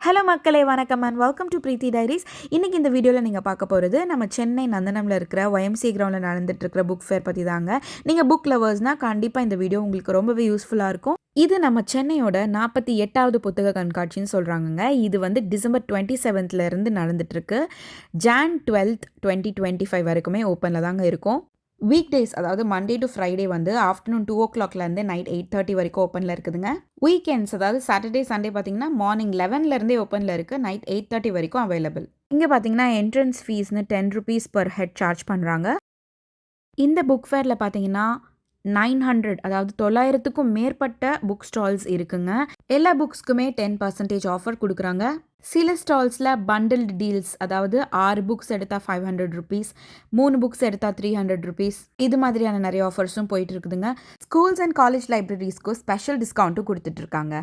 Hello மக்களே, வணக்கம் and welcome to Preethi diaries. இன்றைக்கி இந்த வீடியோவில் நீங்கள் பார்க்க போகிறது நம்ம சென்னை நந்தனமில் இருக்கிற ஒய்எம்சி கிரவுண்டில் நடந்துகிட்ருக்கிற புக் ஃபேர் பற்றி தாங்க. நீங்கள் புக் லவர்ஸ்னால் கண்டிப்பாக இந்த வீடியோ உங்களுக்கு ரொம்பவே யூஸ்ஃபுல்லாக இருக்கும். இது நம்ம சென்னையோட 48வது புத்தக கண்காட்சின்னு சொல்கிறாங்கங்க. இது வந்து டிசம்பர் 27th நடந்துகிட்ருக்கு. Jan 12th 2025 வரைக்குமே ஓப்பனில் தாங்க இருக்கும். வீக் டேஸ், அதாவது மண்டே டு ஃப்ரைடே வந்து ஆஃப்டர்நூன் 2 o'clockலேருந்து நைட் 8:30 வரைக்கும் ஓப்பனில் இருக்குதுங்க. வீக்கெண்ட்ஸ், அதாவது சாட்டர்டே சண்டே பார்த்தீங்கன்னா மார்னிங் 11லேருந்தே ஓப்பனில் இருக்குது, நைட் 8:30 வரைக்கும் அவைலபிள். இங்கே பார்த்தீங்கன்னா என்ட்ரன்ஸ் ஃபீஸ்னு ₹10 per head சார்ஜ் பண்ணுறாங்க. இந்த புக் ஃபேரில் பார்த்தீங்கன்னா 900, அதாவது 900க்கும் மேற்பட்ட புக் ஸ்டால்ஸ் இருக்குங்க. எல்லா புக்ஸ்க்குமே 10% ஆஃபர் கொடுக்குறாங்க. சில ஸ்டால்ஸில் பண்டில்டு டீல்ஸ், அதாவது 6 புக்ஸ் எடுத்தால் ₹500, 3 புக்ஸ் எடுத்தால் ₹300, இது மாதிரியான நிறைய ஆஃபர்ஸும் போயிட்டு இருக்குதுங்க. ஸ்கூல்ஸ் அண்ட் காலேஜ் லைப்ரரிஸ்க்கும் ஸ்பெஷல் டிஸ்கவுண்ட்டும் கொடுத்துட்ருக்காங்க.